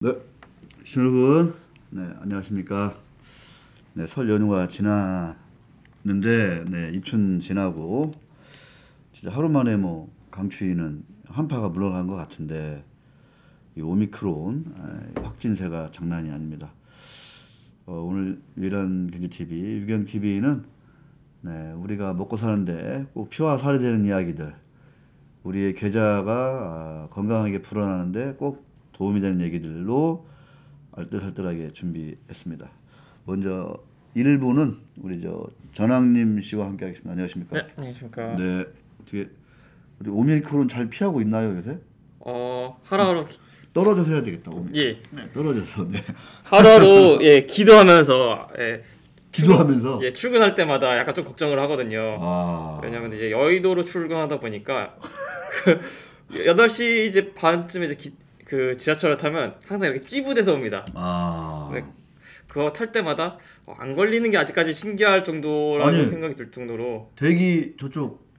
네, 시청자 여러분, 네, 안녕하십니까. 네, 설 연휴가 지났는데, 네, 입춘 지나고, 진짜 하루 만에 뭐, 강추위는 한파가 물러간 것 같은데, 이 오미크론 확진세가 장난이 아닙니다. 오늘 유일한 경제TV, 유경TV는, 네, 우리가 먹고 사는데 꼭 피와 살이 되는 이야기들, 우리의 계좌가 건강하게 불어나는데 꼭 도움이 되는 얘기들로 알뜰살뜰하게 준비했습니다. 먼저 1부는 우리 전학님 씨와 함께 하겠습니다. 안녕하십니까? 네, 안녕하십니까. 네, 어떻게 우리 오미크론 잘 피하고 있나요 요새? 하루하루 떨어져서 해야 되겠다. 예, 네, 떨어져서. 네. 하루하루 기도하면서 기도하면서. 출근할 때마다 약간 좀 걱정을 하거든요. 왜냐면 이제 여의도로 출근하다 보니까 8시 이제 반쯤에 그 지하철을 타면 항상 이렇게 찌부돼서 옵니다. 네, 그거 탈 때마다 안 걸리는 게 아직까지 신기할 정도라고 생각이 들 정도로. 대기 저쪽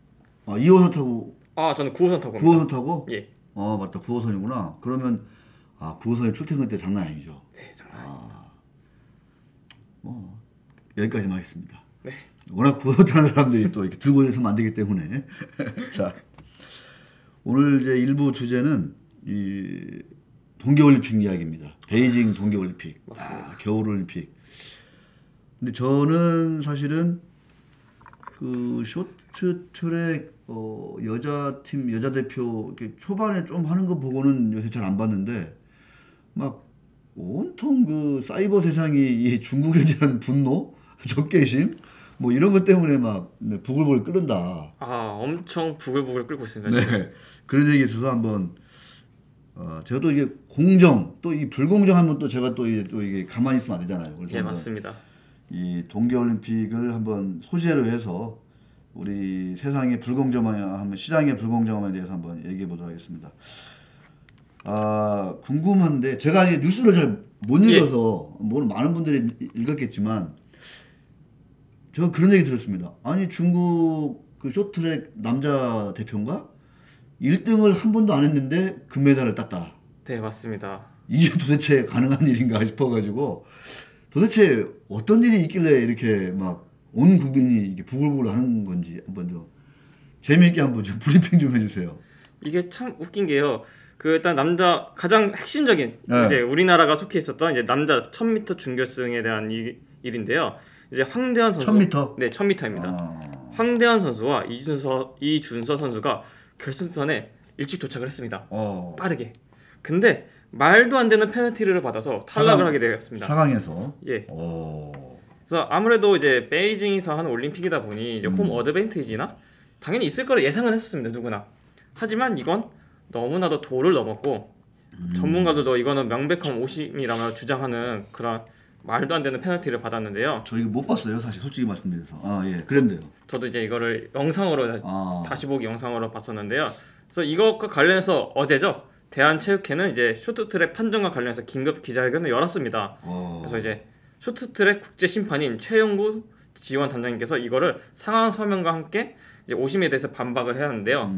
2호선 타고. 저는 9호선 타고. 9호선 타고? 예. 맞다. 9호선이구나. 그러면 9호선이 출퇴근 때 장난 아니죠. 네, 장난 아닙니다. 뭐 여기까지만 하겠습니다. 네. 워낙 9호선 타는 사람들이 또 이렇게 들고 있으면 안 되기 때문에. 자, 오늘 이제 일부 주제는 이 동계올림픽 이야기입니다. 베이징 동계올림픽. 맞습니다. 겨울올림픽. 근데 저는 사실은 그 쇼트트랙 여자팀 여자 대표 이렇게 초반에 좀 하는 거 보고는 요새 잘 안 봤는데 막 온통 그 사이버 세상이 이 중국에 대한 분노, 적개심 뭐 이런 것 때문에 막 부글부글 끓는다. 엄청 부글부글 끓고 있습니다. 네, 그런 얘기 있어서 한번 제가 또 이게 공정 또 이 불공정하면 또 제가 또 이게 가만히 있으면 안 되잖아요. 그래서 예, 맞습니다. 이 동계올림픽을 한번 소재로 해서 우리 세상의 불공정함, 시장의 불공정함에 대해서 한번 얘기해 보도록 하겠습니다. 궁금한데 제가 이제 뉴스를 잘 못 읽어서 물론 많은 분들이 읽었겠지만 제가 그런 얘기 들었습니다. 아니 중국 그 쇼트트랙 남자 대표인가 1등을 한 번도 안 했는데 금메달을 땄다. 네, 맞습니다. 이게 도대체 가능한 일인가 싶어가지고 도대체 어떤 일이 있길래 이렇게 막 온 국민이 이게 부글부글 하는 건지 한번 좀 재미있게 한번 좀 브리핑 좀 해주세요. 이게 참 웃긴 게요. 일단 남자 가장 핵심적인 네. 이제 우리나라가 속해 있었던 이제 남자 1000m 준결승에 대한 일인데요. 이제 황대현 선수 1000m? 네, 1000m입니다. 황대현 선수와 이준서 선수가 결승선에 일찍 도착을 했습니다. 빠르게. 근데 말도 안 되는 페널티를 받아서 탈락을 하게 되었습니다. 4강에서. 예. 그래서 아무래도 이제 베이징에서 하는 올림픽이다 보니 이제 홈 어드밴티지나 당연히 있을 거를 예상은 했었습니다. 누구나. 하지만 이건 너무나도 도를 넘었고 전문가들도 이거는 명백한 오심이라며 주장하는 그런 말도 안 되는 페널티를 받았는데요. 저 이거 못 봤어요, 사실 솔직히 말씀드려서. 예, 그랬는데요. 저도 이제 이거를 영상으로 다시 보기 영상으로 봤었는데요. 그래서 이것과 관련해서 어제죠. 대한체육회는 이제 쇼트트랙 판정과 관련해서 긴급 기자회견을 열었습니다. 그래서 이제 쇼트트랙 국제 심판인 최영구 지원 단장님께서 이거를 상황 설명과 함께 이제 오심에 대해서 반박을 해야 하는데요.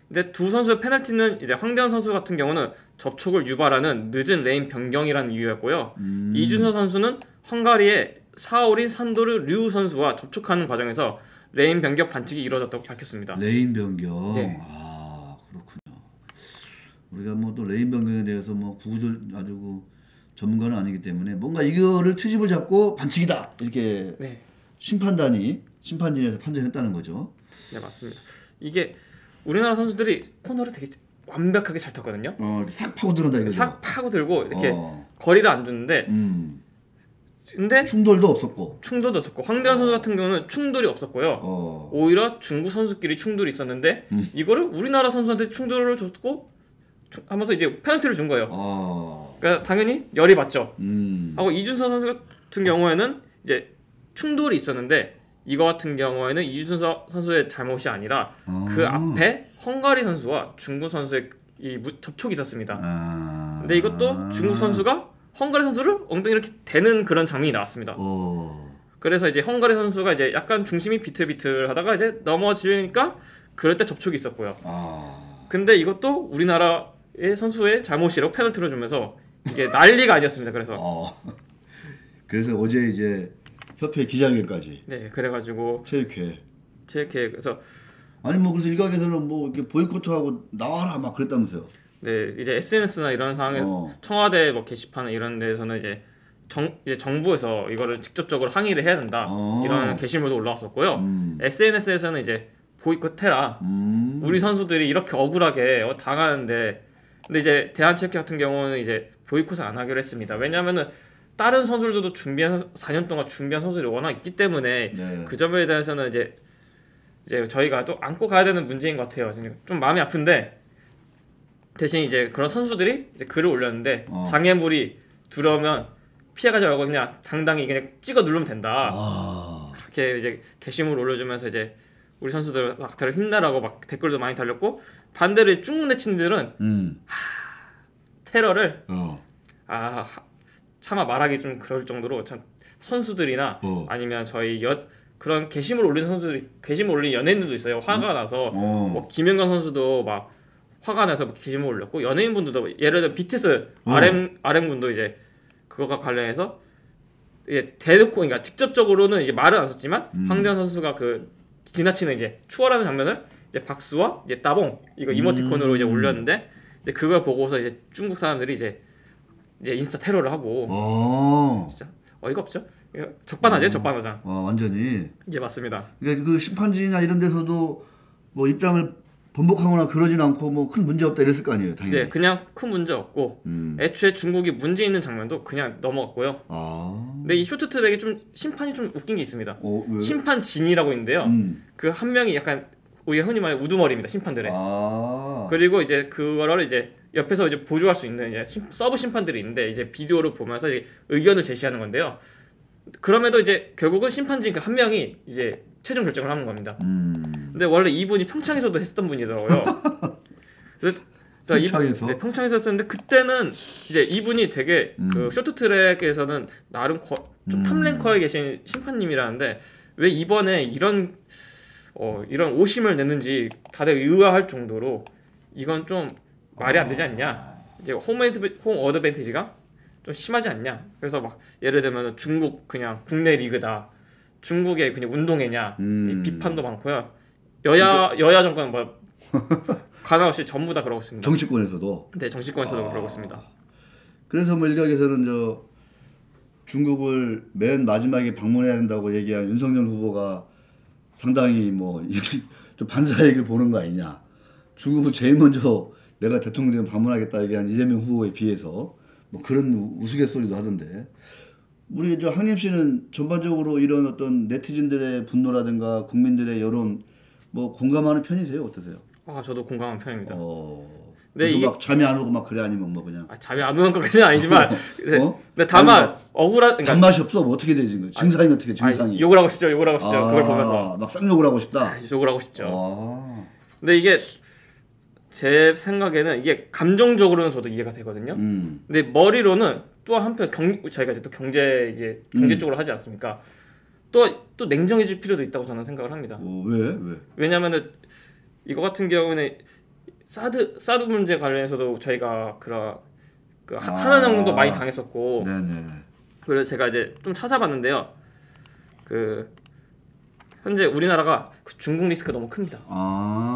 근데 두 선수의 페널티는 이제 황대현 선수 같은 경우는 접촉을 유발하는 늦은 레인 변경이라는 이유였고요. 이준서 선수는 헝가리의 사오린 산도르 류 선수와 접촉하는 과정에서 레인 변경 반칙이 이루어졌다고 밝혔습니다. 레인 변경. 네. 그렇군요. 우리가 뭐 또 레인 변경에 대해서 뭐 구구절 아주 전문가는 아니기 때문에 뭔가 이거를 트집을 잡고 반칙이다 이렇게 심판진에서 판정했다는 거죠. 네, 맞습니다. 이게 우리나라 선수들이 코너를 되게 완벽하게 잘 탔거든요. 싹 파고 들어온다 이거죠. 싹 파고 들고 이렇게 거리를 안 줬는데 근데 충돌도 없었고 황대현 선수 같은 경우는 충돌이 없었고요. 오히려 중국 선수끼리 충돌이 있었는데 이거를 우리나라 선수한테 충돌을 줬고 하면서 이제 페널티를 준 거예요. 그러니까 당연히 열이 받죠. 하고 이준서 선수 같은 경우에는 이제 충돌이 있었는데 이거 같은 경우에는 이준서 선수의 잘못이 아니라 그 앞에 헝가리 선수와 중국 선수의 이 접촉이 있었습니다. 근데 이것도 중국 선수가 헝가리 선수를 엉덩이 이렇게 대는 그런 장면이 나왔습니다. 그래서 이제 헝가리 선수가 이제 약간 중심이 비틀비틀하다가 이제 넘어지니까 그럴 때 접촉이 있었고요. 근데 이것도 우리나라의 선수의 잘못이라고 페널티를 주면서 이게 난리가 아니었습니다. 그래서 그래서 어제 이제 협회 기자회견까지. 네, 그래가지고 체육회. 그래서 아니 뭐 그래서 일각에서는 뭐 이렇게 보이콧하고 나와라 막 그랬다면서요. 네, 이제 SNS나 이런 상황에 청와대 뭐 게시판 이런 데서는 이제 정부에서 이거를 직접적으로 항의를 해야 된다 이런 게시물도 올라왔었고요. SNS에서는 이제 보이콧해라. 우리 선수들이 이렇게 억울하게 당하는데, 근데 이제 대한체육회 같은 경우는 이제 보이콧을 안 하기로 했습니다. 왜냐하면은 다른 선수들도 4년 동안 준비한 선수들이 워낙 있기 때문에 네. 그 점에 대해서는 이제 저희가 또 안고 가야 되는 문제인 것 같아요. 좀 마음이 아픈데 대신 이제 그런 선수들이 이제 글을 올렸는데 장애물이 들어오면 피해가지 말고 그냥 당당히 그냥 찍어 누르면 된다. 그렇게 이제 게시물 올려주면서 이제 우리 선수들 막 다들 힘내라고 막 댓글도 많이 달렸고, 반대로 중국 내친들은 테러를 차마 말하기 좀 그럴 정도로 참 선수들이나 아니면 저희 그런 게시물 올린 선수들이, 게시물 올린 연예인들도 있어요. 화가 나서 뭐 김연경 선수도 막 화가 나서 게시물 올렸고, 연예인분들도 예를 들어 BTS RM 분도 이제 그거가 관련해서 이제 대놓고, 그러니까 직접적으로는 이제 말은 안 썼지만 황대현 선수가 그 지나치는 이제 추월하는 장면을 이제 박수와 이제 따봉 이거 이모티콘으로 이제 올렸는데, 이제 그걸 보고서 이제 중국 사람들이 이제 인스타 테러를 하고 진짜 어이가 없죠. 적반하죠, 적반하장. 완전히. 예, 맞습니다. 그러니까 그 심판지나 이런 데서도 뭐 입장을 번복하거나 그러진 않고 뭐 큰 문제 없다 이랬을 거 아니에요, 당연히. 네, 그냥 큰 문제 없고 애초에 중국이 문제 있는 장면도 그냥 넘어갔고요. 근데 이 쇼트트랙이 좀 심판이 좀 웃긴 게 있습니다. 심판진이라고 있는데요. 그 한 명이 약간 우리가 흔히 말하는 우두머리입니다, 심판들의. 그리고 이제 그거를 이제 옆에서 이제 보조할 수 있는 이제 서브 심판들이 있는데, 이제 비디오를 보면서 이제 의견을 제시하는 건데요. 그럼에도 이제 결국은 심판진 그 한 명이 이제 최종 결정을 하는 겁니다. 근데 원래 이분이 평창에서도 했었던 분이더라고요. 그래서 평창에서? 네, 평창에서 했었는데, 그때는 이제 이분이 되게 그 쇼트트랙에서는 나름 좀 탑랭커에 계신 심판님이라는데, 왜 이번에 이런 오심을 냈는지 다들 의아할 정도로 이건 좀 말이 안 되지 않냐, 이제 홈 어드밴티지가 좀 심하지 않냐. 그래서 막 예를 들면 중국 그냥 국내 리그다, 중국의 그냥 운동회냐, 이 비판도 많고요. 여야 정권 뭐 가나 없이 전부 다 그러고 있습니다. 정치권에서도. 네, 정치권에서도 그러고 있습니다. 그래서 뭐 일각에서는 중국을 맨 마지막에 방문해야 된다고 얘기한 윤석열 후보가 상당히 뭐 좀 반사얘기를 보는 거 아니냐. 중국은 제일 먼저 내가 대통령 되면 방문하겠다 얘기한 이재명 후보에 비해서 뭐 그런 우스갯소리도 하던데, 우리 한림 씨는 전반적으로 이런 어떤 네티즌들의 분노라든가 국민들의 여론 뭐 공감하는 편이세요? 어떠세요? 저도 공감하는 편입니다. 근데 이게 막 잠이 안 오고 막 그래, 아니면 뭐 그냥 잠이 안 오는 것까지는 아니지만 근데 다만 억울한, 그러니까 단맛이 없어. 뭐 어떻게 되지? 증상이 어떻게 증상이? 욕을 하고 싶죠. 그걸 보면서 막 쌍욕을 하고 싶다. 욕을 하고 싶죠. 근데 이게 제 생각에는 이게 감정적으로는 저도 이해가 되거든요. 근데 머리로는 또 한편 저희가 이제 또 경제 쪽으로 하지 않습니까? 또 냉정해질 필요도 있다고 저는 생각을 합니다. 왜? 왜냐면은 이거 같은 경우는 사드 문제 관련해서도 저희가 하나정도 많이 당했었고, 네네. 그래서 제가 이제 좀 찾아봤는데요. 현재 우리나라가 중국 리스크가 너무 큽니다.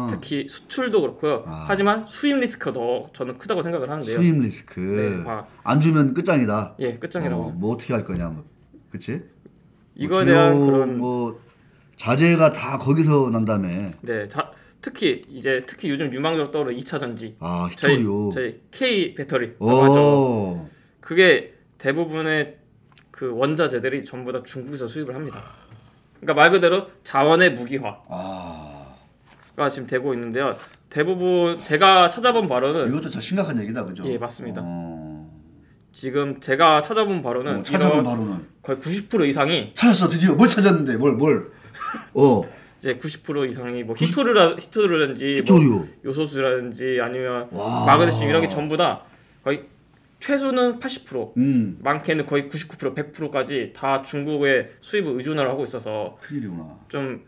특히 수출도 그렇고요. 하지만 수입 리스크가 더 저는 크다고 생각을 하는데요. 수입 리스크. 네, 안 주면 끝장이다. 예, 끝장이라고. 뭐 어떻게 할 거냐, 뭐. 그치? 이거에 대한 그런 뭐 자재가 다 거기서 난다며. 네, 특히 요즘 유망주로 떠오르는 2차 전지. 히토리오. 저희 K 배터리라고 하죠. 그게 대부분의 그 원자재들이 전부 다 중국에서 수입을 합니다. 그러니까 말 그대로 자원의 무기화가 지금 되고 있는데요. 대부분 제가 찾아본 바로는, 이것도 참 심각한 얘기다, 그죠? 예, 맞습니다. 지금 제가 찾아본 바로는 거의 90% 이상이 찾았어. 드디어 뭘 찾았는데 뭘 이제 90% 이상이 뭐 히토류라든지 뭐 요소수라든지 아니면 마그네슘 이런 게 전부 다 거의 최소는 80%, 많게는 거의 99%, 100%까지 다 중국의 수입을 의존을 하고 있어서 큰일이구나. 좀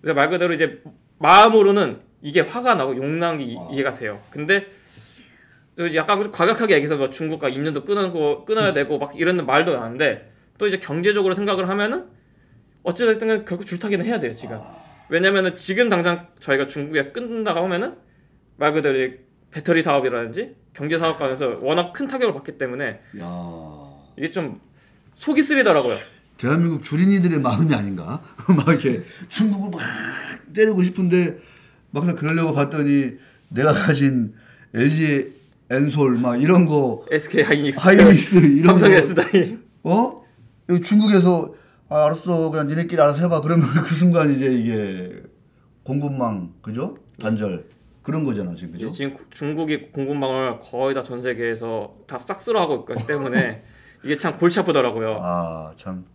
말 그대로 이제 마음으로는 이게 화가 나고 욕나는 게 이해가 돼요. 근데 약간 좀 과격하게 얘기해서 뭐 중국과 인연도 끊어야 되고 막 이런 말도 나는데 또 이제 경제적으로 생각을 하면은 어찌됐든 결국 줄타기는 해야 돼요 지금. 왜냐면은 지금 당장 저희가 중국에 끊는다고 하면은 말 그대로 이 배터리 사업이라든지 경제 사업관에서 워낙 큰 타격을 받기 때문에 이게 좀 속이 쓰리더라고요. 대한민국 주린이들의 마음이 아닌가? 막 이렇게 중국을 막 때리고 싶은데 막상 그러려고 봤더니 내가 가진 LG 엔솔 막 이런 거 SK 하이닉스 이런 삼성 거 S다이 여기 중국에서 알았어 그냥 니네끼리 알아서 해봐 그러면 그 순간 이제 이게 공급망 그죠? 단절 그런 거잖아 지금 그죠? 지금 중국이 공급망을 거의 다 전 세계에서 다 싹쓸어 하고 있기 때문에 이게 참 골치 아프더라고요. 참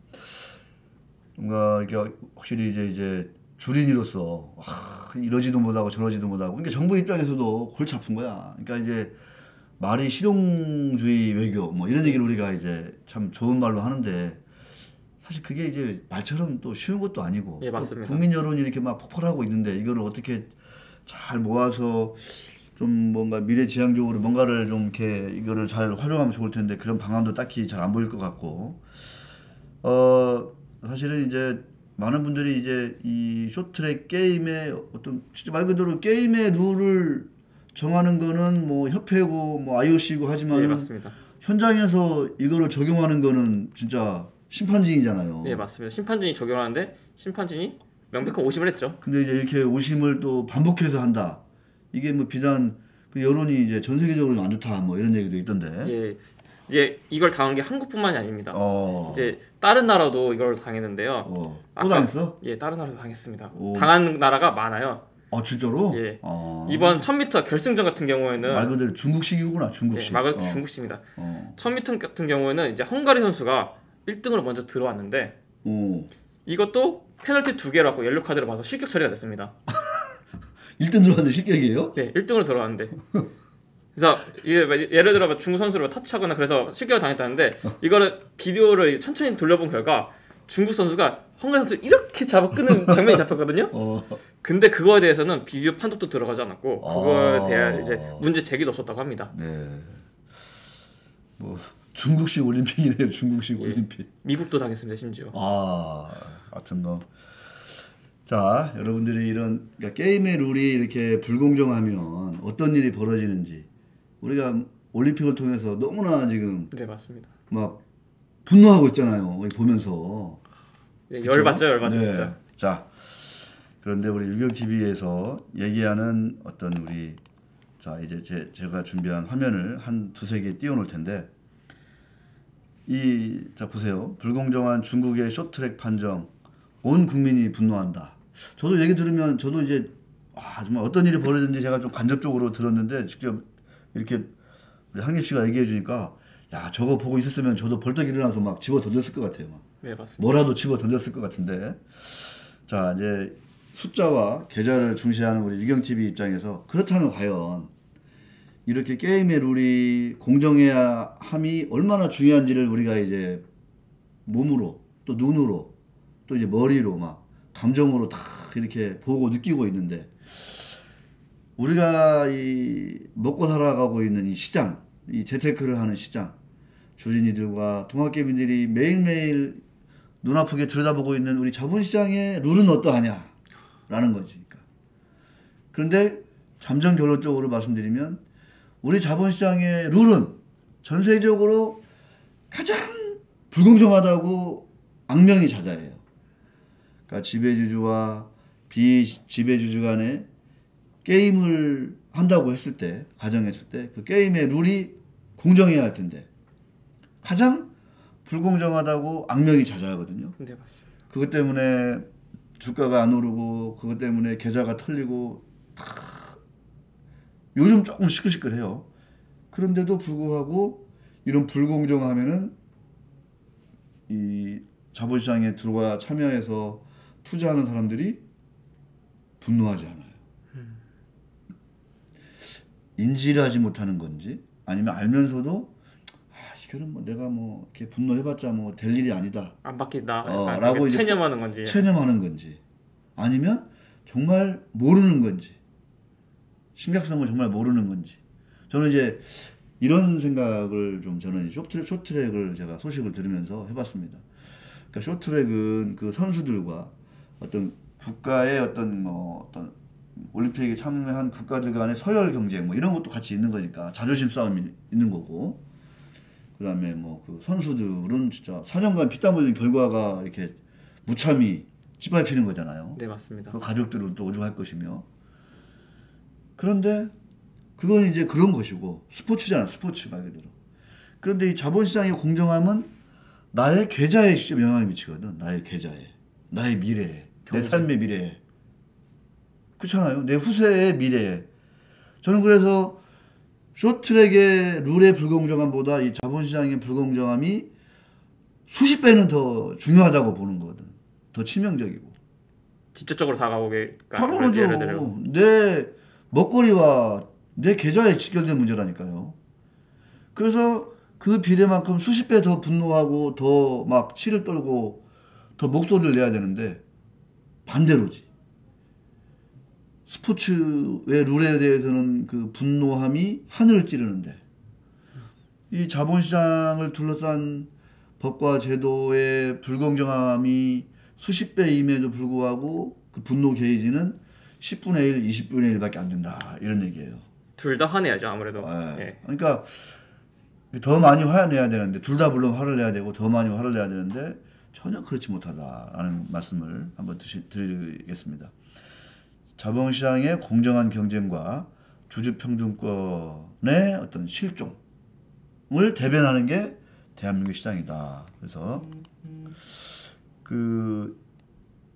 뭔가 이게 확실히 이제 주린이로서 이러지도 못하고 저러지도 못하고 그러니까 정부 입장에서도 골치 아픈 거야. 그러니까 이제 말이 실용주의 외교 뭐 이런 얘기를 우리가 이제 참 좋은 말로 하는데 사실 그게 이제 말처럼 또 쉬운 것도 아니고 예, 맞습니다. 국민 여론이 이렇게 막 폭발하고 있는데 이거를 어떻게 잘 모아서 좀 뭔가 미래지향적으로 뭔가를 좀 이렇게 이거를 잘 활용하면 좋을 텐데 그런 방안도 딱히 잘 안 보일 것 같고 사실은 이제 많은 분들이 이제 이 쇼트트랙 게임의 어떤 진짜 말 그대로 게임의 룰을 정하는 거는 뭐 협회고 뭐 IOC고 하지만 예, 맞습니다. 현장에서 이거를 적용하는 거는 진짜 심판진이잖아요. 예, 맞습니다. 심판진이 적용하는데 심판진이 명백한 오심을 했죠. 근데 이제 이렇게 오심을 또 반복해서 한다. 이게 뭐 비단 그 여론이 이제 전 세계적으로 안 좋다 뭐 이런 얘기도 있던데. 예, 이제 이걸 당한 게 한국뿐만이 아닙니다. 이제 다른 나라도 이걸 당했는데요. 또 당했어? 예, 다른 나라도 당했습니다. 당한 나라가 많아요. 진짜로? 예. 이번 1000m 결승전 같은 경우에는 말 그대로 중국식이구나, 중국식. 예, 말 그대로 중국식입니다. 1000m 같은 경우에는 이제 헝가리 선수가 1등으로 먼저 들어왔는데 이것도 페널티 2개로 갖고 옐로 카드를 봐서 실격 처리가 됐습니다. 1등 들어왔는데 실격이에요? 네, 1등으로 들어왔는데. 그래서 이게 예를 들어 중국 선수를 터치하거나 그래서 실격을 당했다는데 이거를 비디오를 천천히 돌려본 결과 중국 선수가 헝가리 선수 이렇게 잡아 끄는 장면이 잡혔거든요. 근데 그거에 대해서는 비디오 판독도 들어가지 않았고 그거에 대한 이제 문제 제기도 없었다고 합니다. 네. 뭐 중국식 올림픽이네요. 중국식 올림픽. 미국도 당했습니다. 심지어. 하여튼 뭐. 자, 여러분들이 이런 그러니까 게임의 룰이 이렇게 불공정하면 어떤 일이 벌어지는지 우리가 올림픽을 통해서 너무나 지금 네, 맞습니다. 막 분노하고 있잖아요. 보면서. 네, 열받죠, 네. 진짜. 자, 그런데 우리 유경TV에서 얘기하는 어떤 우리 자 이제 제가 준비한 화면을 한 두세 개 띄워놓을 텐데 자 보세요. 불공정한 중국의 쇼트트랙 판정 온 국민이 분노한다. 저도 얘기 들으면 저도 이제 정말 어떤 일이 벌어졌는지 제가 좀 간접적으로 들었는데 직접 이렇게 우리 한길 씨가 얘기해 주니까 야 저거 보고 있었으면 저도 벌떡 일어나서 막 집어 던졌을 것 같아요. 막. 네, 맞습니다. 뭐라도 집어 던졌을 것 같은데 자 이제 숫자와 계좌를 중시하는 우리 유경TV 입장에서 그렇다면 과연 이렇게 게임의 룰이 공정해야 함이 얼마나 중요한지를 우리가 이제 몸으로 또 눈으로 또 이제 머리로 막 감정으로 다 이렇게 보고 느끼고 있는데 우리가 이 먹고 살아가고 있는 이 시장, 이 재테크를 하는 시장, 주린이들과 동학개미들이 매일매일 눈아프게 들여다보고 있는 우리 자본시장의 룰은 어떠하냐라는 거지. 그런데 잠정 결론적으로 말씀드리면 우리 자본시장의 룰은 전 세계적으로 가장 불공정하다고 악명이 자자해요. 그러니까 지배주주와 비지배주주 간에 게임을 한다고 했을 때, 가정했을 때 그 게임의 룰이 공정해야 할 텐데 가장 불공정하다고 악명이 자자하거든요. 네, 맞습니다. 그것 때문에 주가가 안 오르고 그것 때문에 계좌가 털리고 요즘 조금 시끌시끌해요. 그런데도 불구하고 이런 불공정하면은 이 자본시장에 들어와 참여해서 투자하는 사람들이 분노하지 않아요. 인지를 하지 못하는 건지 아니면 알면서도 이거는 뭐 내가 뭐 이렇게 분노해봤자 뭐 될 일이 아니다. 안 바뀐다. 라고 이제 체념하는 건지. 체념하는 건지 아니면 정말 모르는 건지 심각성을 정말 모르는 건지 저는 이제 이런 생각을 좀 저는 쇼트트랙을 제가 소식을 들으면서 해봤습니다. 그러니까 쇼트트랙은 그 선수들과 어떤 국가의 어떤 올림픽에 참여한 국가들 간의 서열 경쟁 뭐 이런 것도 같이 있는 거니까 자존심 싸움이 있는 거고, 그다음에 뭐 그 선수들은 진짜 4년간 피땀 흘린 결과가 이렇게 무참히 짓밟히는 거잖아요. 네, 맞습니다. 그 가족들은 또 오죽할 것이며. 그런데 그건 이제 그런 것이고 스포츠잖아, 스포츠 말 그대로. 그런데 이 자본시장의 공정함은 나의 계좌에 직접 영향을 미치거든. 나의 계좌에, 나의 미래에, 내 삶의 미래에. 그렇잖아요. 내 후세의 미래에. 저는 그래서 쇼트트랙의 룰의 불공정함보다 이 자본시장의 불공정함이 수십 배는 더 중요하다고 보는 거거든. 더 치명적이고. 직접적으로 다가오게. 당연하죠. 예를 들어 내 먹거리와 내 계좌에 직결된 문제라니까요. 그래서 그 비례만큼 수십 배 더 분노하고 더 막 치를 떨고 더 목소리를 내야 되는데 반대로지. 스포츠의 룰에 대해서는 그 분노함이 하늘을 찌르는데 이 자본시장을 둘러싼 법과 제도의 불공정함이 수십 배임에도 불구하고 그 분노 게이지는 10분의 1, 20분의 1밖에 안 된다. 이런 얘기예요. 둘 다 화내야죠, 아무래도. 예. 그러니까 더 많이 화내야 되는데, 둘 다 물론 화를 내야 되고 더 많이 화를 내야 되는데 전혀 그렇지 못하다라는 말씀을 한번 드리겠습니다. 자본시장의 공정한 경쟁과 주주평등권의 어떤 실종을 대변하는 게 대한민국 시장이다. 그래서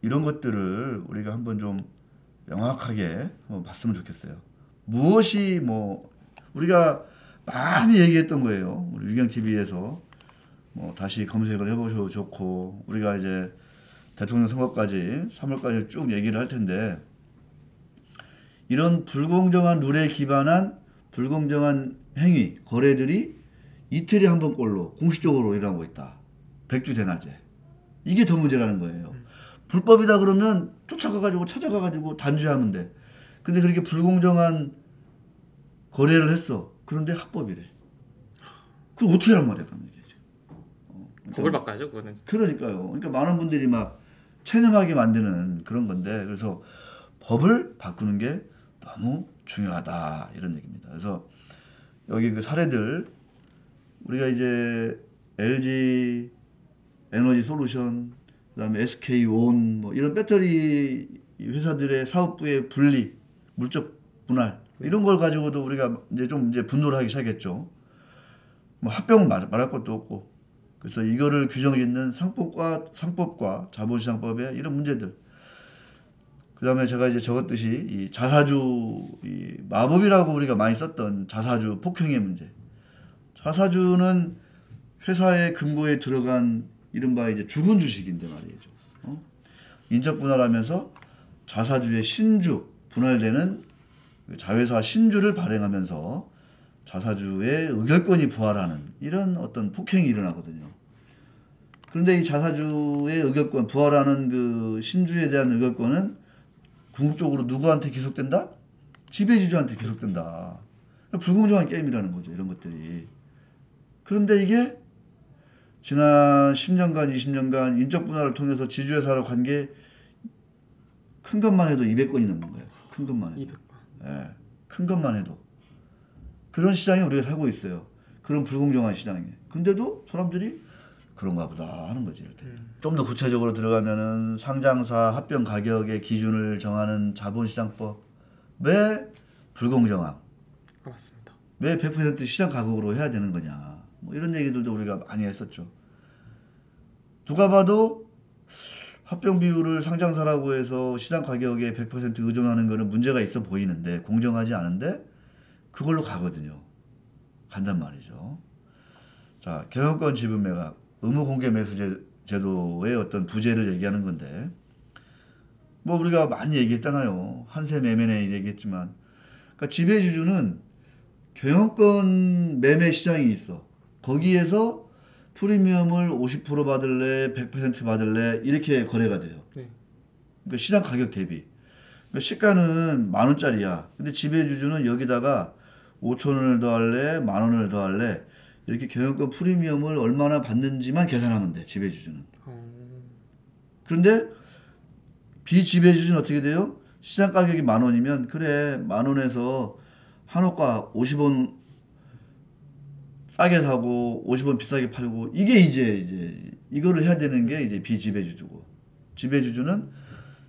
이런 것들을 우리가 한번 좀 명확하게 봤으면 좋겠어요. 무엇이 우리가 많이 얘기했던 거예요. 우리 유경TV에서 다시 검색을 해보셔도 좋고, 우리가 이제 대통령 선거까지 3월까지 쭉 얘기를 할 텐데, 이런 불공정한 룰에 기반한 불공정한 행위, 거래들이 이틀에 한 번꼴로 공식적으로 일어나고 있다. 백주대낮에. 이게 더 문제라는 거예요. 불법이다 그러면 쫓아가가지고 찾아가가지고 단죄하면 돼. 근데 그렇게 불공정한 거래를 했어. 그런데 합법이래. 그럼 어떻게 하란 말이야, 그럼 이게. 법을 바꿔야죠, 그거는. 그러니까요. 그러니까 많은 분들이 막 체념하게 만드는 그런 건데, 그래서 법을 바꾸는 게 너무 중요하다, 이런 얘기입니다. 그래서 여기 그 사례들, 우리가 이제 LG 에너지 솔루션, 그다음에 SK온 이런 배터리 회사들의 사업부의 분리, 물적 분할 이런 걸 가지고도 우리가 이제 분노를 하기 시작했죠. 합병은 말할 것도 없고. 그래서 이거를 규정짓는 상법과 자본시장법의 이런 문제들. 그다음에 제가 이제 적었듯이 이 자사주 마법이라고 우리가 많이 썼던 자사주 폭행의 문제. 자사주는 회사의 금고에 들어간 이른바 이제 죽은 주식인데 말이죠. 인적 분할하면서 자사주의 신주 분할되는 자회사 신주를 발행하면서 자사주의 의결권이 부활하는 이런 어떤 폭행이 일어나거든요. 그런데 이 자사주의 의결권, 부활하는 그 신주에 대한 의결권은 궁극적으로 누구한테 기속된다? 지배주주한테 기속된다. 불공정한 게임이라는 거죠, 이런 것들이. 그런데 이게 지난 10년간, 20년간 인적 분할을 통해서 지주회사로 간 게 큰 것만 해도 200건이 넘는 거예요. 큰 것만 해도. 200건. 예, 큰 것만 해도. 그런 시장에 우리가 살고 있어요. 그런 불공정한 시장에. 근데도 사람들이 그런가 보다 하는 거지. 좀 더 구체적으로 들어가면은 상장사 합병 가격의 기준을 정하는 자본시장법의 불공정함. 맞습니다. 왜 100% 시장 가격으로 해야 되는 거냐. 이런 얘기들도 우리가 많이 했었죠. 누가 봐도 합병 비율을 상장사라고 해서 시장 가격에 100% 의존하는 거는 문제가 있어 보이는데, 공정하지 않은데 그걸로 가거든요. 간단 말이죠. 자, 경영권 지분 매각, 의무 공개 매수 제도의 어떤 부재를 얘기하는 건데, 우리가 많이 얘기했잖아요. 한샘 M&A 얘기했지만, 그러니까 지배주주는 경영권 매매 시장이 있어. 거기에서 프리미엄을 50% 받을래, 100% 받을래, 이렇게 거래가 돼요. 네. 그러니까 시장 가격 대비. 그러니까 시가는 10,000원짜리야. 근데 지배주주는 여기다가 5천 원을 더 할래, 만 원을 더 할래. 이렇게 경영권 프리미엄을 얼마나 받는지만 계산하면 돼. 지배주주는. 그런데 비지배주주는 어떻게 돼요? 시장 가격이 만 원이면 그래 만 원에서 한옥가 50원 싸게 사고 50원 비싸게 팔고 이게 이제 이거를 해야 되는 게 이제 비지배주주고, 지배주주는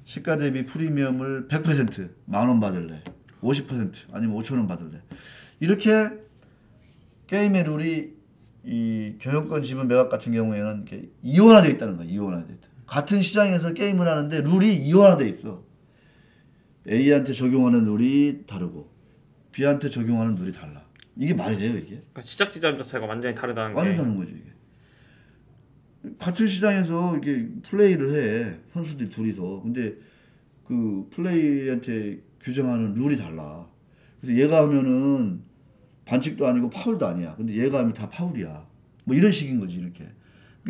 시가 대비 프리미엄을 100% 만 원 받을래, 50% 아니면 5천 원 받을래. 이렇게 게임의 룰이 이 경영권 지분 매각 같은 경우에는 이렇게 이원화되어 있다는 거야. 이원화되어 있다. 같은 시장에서 게임을 하는데 룰이 이원화되어 있어. A한테 적용하는 룰이 다르고 B한테 적용하는 룰이 달라. 이게 말이 돼요, 이게? 그러니까 시작 지점 자체가 완전히 다르다는 게. 완전 다른 거지, 이게. 같은 시장에서 이게 플레이를 해. 선수들 둘이서. 근데 그 플레이한테 규정하는 룰이 달라. 그래서 얘가 하면은 반칙도 아니고 파울도 아니야. 근데 얘가 하면 다 파울이야. 뭐 이런 식인 거지, 이렇게.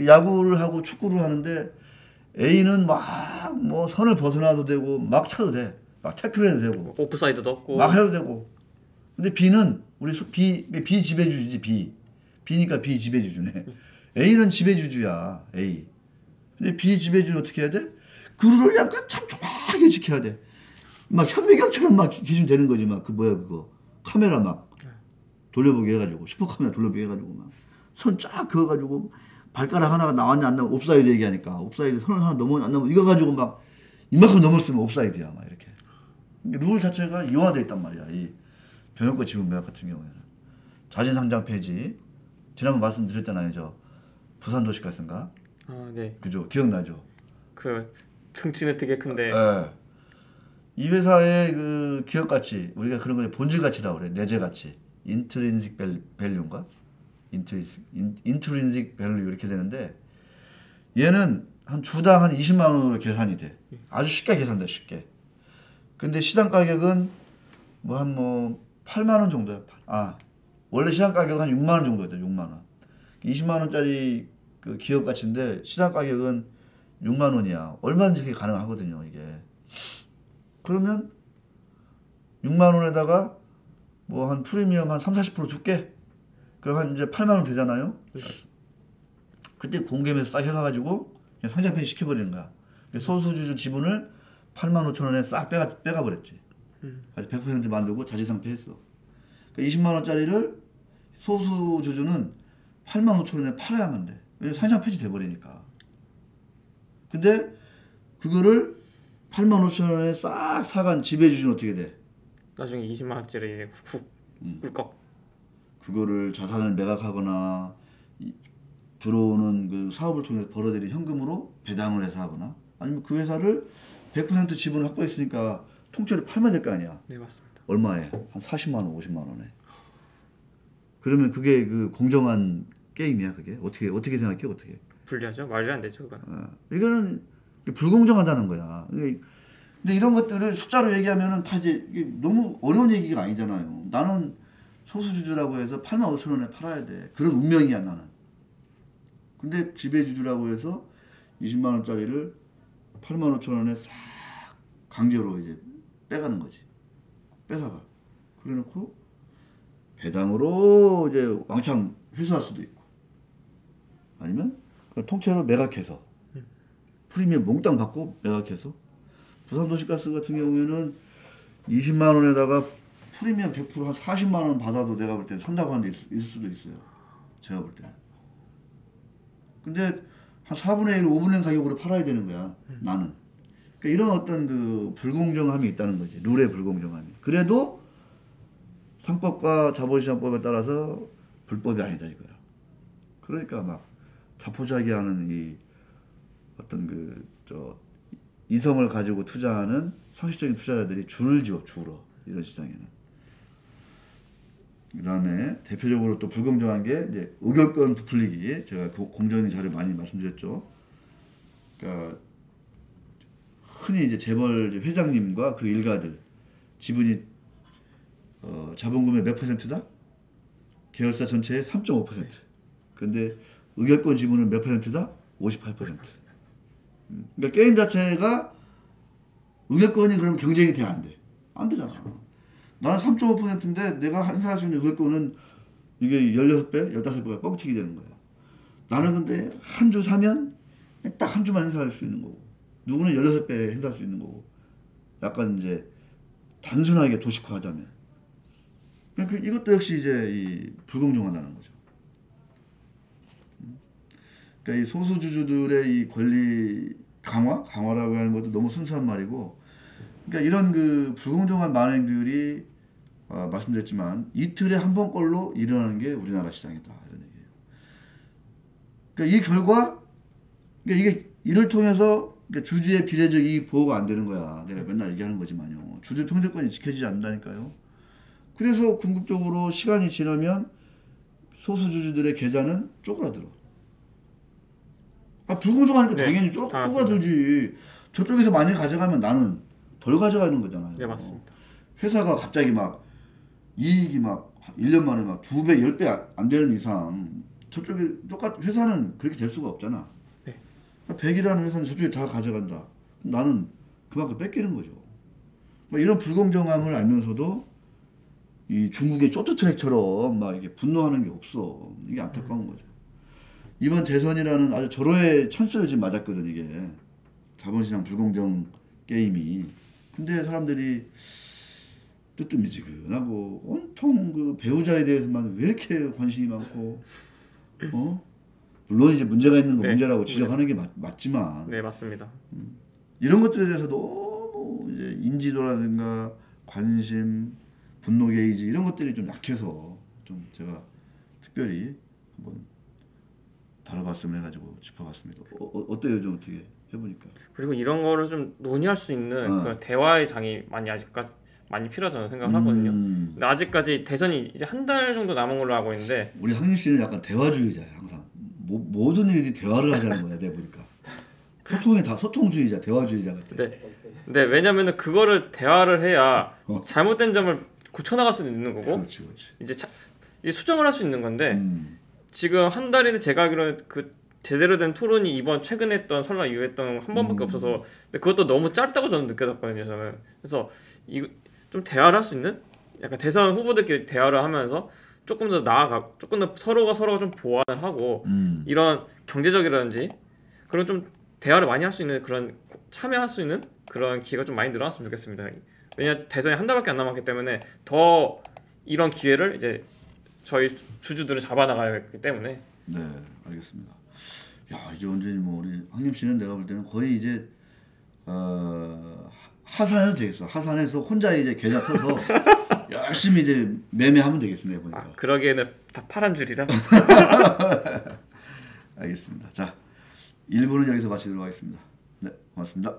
야구를 하고 축구를 하는데 A는 막 뭐 선을 벗어나도 되고 막 차도 돼. 막 태클해도 되고. 오프사이드도 없고. 막 해도 되고. 근데 B는 우리 비지배주주지, B니까 비지배주주네. A는 지배주주야, A. 근데 비지배주는 어떻게 해야 돼? 그 룰을 약간 참 정확하게 지켜야 돼. 막 현미경처럼 막 기준 되는 거지. 막 그 뭐야 그거 카메라 막 돌려보게 해가지고 슈퍼카메라 돌려보게 해가지고 막 손 쫙 그어가지고 발가락 하나가 나왔냐 안 나왔냐 옵사이드 얘기하니까 옵사이드 선을 하나 넘어 안 넘어 이거 가지고 막 이만큼 넘었으면 옵사이드야 막 이렇게. 룰 자체가 이원화돼 있단 말이야. 이 경영권 지분 매각 같은 경우에는 자진 상장 폐지 지난번 말씀드렸잖아요. 저 부산 도시가스인가? 아, 네. 그죠? 기억나죠? 그 등치는 되게 큰데. 네. 이 회사의 그 기업 가치 우리가 그런 걸 본질 가치라고 그래. 내재 가치. 인트린식 밸류인가? 인트린식 밸류 이렇게 되는데 얘는 한 주당 한 20만 원으로 계산이 돼. 아주 쉽게 계산돼, 쉽게. 근데 시장 가격은 뭐 한 8만 원 정도야. 원래 시장 가격은 한 6만 원 정도였다. 6만 원. 20만 원짜리 그 기업 가치인데 시장 가격은 6만 원이야. 얼마든지 그게 가능하거든요, 이게. 그러면 6만 원에다가 뭐 한 프리미엄 한 30-40% 줄게. 그럼 한 이제 8만 원 되잖아요. 그때 공개매수 싹 해가지고 그냥 상장 폐지 시켜버리는 거야. 소수주주 지분을 8만 5천 원에 싹 빼가 버렸지. 아주 100% 만들고 자지상폐했어. 그러니까 20만 원짜리를 소수주주는 8만 5천 원에 팔아야만 돼. 왜냐면 상장 폐지 돼버리니까. 근데 그거를 8만 5천 원에 싹 사간 지배주주는 어떻게 돼? 나중에 20만 원짜리 꿀꺽. 그거를 자산을 매각하거나 들어오는 그 사업을 통해 벌어들인 현금으로 배당을 해서 하거나 아니면 그 회사를 100% 지분을 확보했으니까 통째로 팔면 될 거 아니야. 네, 맞습니다. 얼마에? 한 40만 원, 50만 원에. 그러면 그게 그 공정한 게임이야, 그게? 어떻게 생각해? 어떻게? 불리하죠? 말이 안 되죠, 그건. 이거는 불공정하다는 거야. 근데 이런 것들을 숫자로 얘기하면은 다 이제 이게 너무 어려운 얘기가 아니잖아요. 나는 소수주주라고 해서 8만 5천 원에 팔아야 돼. 그런 운명이야, 나는. 근데 지배주주라고 해서 20만 원짜리를 8만 5천 원에 싹 강제로 이제 빼가는 거지. 뺏어가. 그래놓고 배당으로 이제 왕창 회수할 수도 있고 아니면 통째로 매각해서 프리미엄 몽땅 받고 매각해서 부산도시가스 같은 경우에는 20만 원에다가 프리미엄 100% 한 40만 원 받아도 내가 볼 때는 산다고 하는 데 있을 수도 있어요. 제가 볼 때는. 근데 한 4분의 1, 5분의 1 가격으로 팔아야 되는 거야. 나는. 그러니까 이런 어떤 그 불공정함이 있다는 거지. 룰의 불공정함이. 그래도 상법과 자본시장법에 따라서 불법이 아니다 이거야. 그러니까 막 자포자기하는 이 어떤 이성을 가지고 투자하는 상식적인 투자자들이 줄을 지어 이런 시장에는. 그다음에 대표적으로 또 불공정한 게 이제 의결권 부풀리기. 제가 공정위 자료 많이 말씀드렸죠. 그러니까 흔히 이제 재벌 회장님과 그 일가들 지분이 자본금의 몇 %다? 계열사 전체의 3.5%. 근데 의결권 지분은 몇 %다? 58%. 그러니까 게임 자체가 의결권이 그럼 경쟁이 돼 안 돼? 안 되잖아. 나는 3.5%인데 내가 행사할 수 있는 그럴 거는 이게 16배, 15배가 뻥튀기 되는 거야. 나는 근데 한 주 사면 딱 한 주만 행사할 수 있는 거고, 누구는 16배 행사할 수 있는 거고, 약간 이제 단순하게 도식화하자면. 이것도 역시 이제 이 불공정하다는 거죠. 그러니까 이 소수주주들의 이 권리 강화라고 하는 것도 너무 순수한 말이고, 그러니까 이런 그 불공정한 만행들이 말씀드렸지만 이틀에 한 번꼴로 일어나는 게 우리나라 시장이다 이런 얘기예요. 그러니까 이 결과, 그러니까 이게 이를 통해서 그러니까 주주의 비례적 이익 보호가 안 되는 거야. 내가 맨날 얘기하는 거지만요. 주주 평등권이 지켜지지 않는다니까요. 그래서 궁극적으로 시간이 지나면 소수주주들의 계좌는 쪼그라들어. 불공정하니까 네, 당연히 쪼그라들지. 저쪽에서 많이 가져가면 나는 덜 가져가는 거잖아요. 네, 맞습니다. 회사가 갑자기 막 이익이 막 1년 만에 막 2배, 10배 안 되는 이상 저쪽에 회사는 그렇게 될 수가 없잖아. 네. 100이라는 회사는 저쪽에 다 가져간다. 나는 그만큼 뺏기는 거죠. 이런 불공정함을 알면서도 이 중국의 쇼트트랙처럼 막 이게 분노하는 게 없어. 이게 안타까운 거죠. 이번 대선이라는 아주 절호의 찬스를 지금 맞았거든, 이게. 자본시장 불공정 게임이. 근데 사람들이 뜨뜻미지근하고 온통 그 배우자에 대해서만 왜 이렇게 관심이 많고, 물론 이제 문제가 있는 건 네, 문제라고 지적하는 게 맞지만. 네, 맞습니다. 이런 것들에 대해서 너무 이제 인지도라든가 관심, 분노 게이지 이런 것들이 좀 약해서 좀 제가 특별히 한번 다뤄봤으면 해가지고 짚어봤습니다. 어때요? 좀 어떻게 해보니까. 그리고 이런 거를 좀 논의할 수 있는 그런 대화의 장이 아직까지 많이 필요하다고 생각을 하거든요. 근데 아직까지 대선이 이제 한 달 정도 남은 걸로 알고 있는데 우리 황윤 씨는 약간 대화주의자야 항상. 모든 일이 대화를 하자는 거야 내가 보니까. 소통이 다 소통주의자, 대화주의자 같아. 네, 왜냐면은 그거를 대화를 해야 잘못된 점을 고쳐나갈 수 있는 거고, 그렇지. 이제 수정을 할 수 있는 건데 지금 한 달인데 제가 알기로는 그 제대로 된 토론이 이번 최근에 했던 설날 이후에 했던 한 번밖에 없어서, 근데 그것도 너무 짧다고 저는 느껴졌거든요. 저는 그래서 이거 좀 대화를 할 수 있는, 약간 대선 후보들끼리 대화를 하면서 조금 더 조금 더 서로가 좀 보완을 하고 이런 경제적이라든지 그런 좀 대화를 많이 할 수 있는, 그런 참여할 수 있는 그런 기회가 좀 많이 늘어났으면 좋겠습니다. 왜냐 대선이 한 달밖에 안 남았기 때문에 더 이런 기회를 이제 저희 주주들은 잡아나가야 하기 때문에. 네, 알겠습니다. 야, 이제 완전히 뭐 우리 황님 씨는 내가 볼 때는 거의 이제 하산해도 되겠어. 하산해서 혼자 이제 계좌 터서 열심히 이제 매매하면 되겠습니다. 보니까. 그러기에는 다 파란 줄이라. 알겠습니다. 자, 1부는 여기서 마치도록 하겠습니다. 네, 고맙습니다.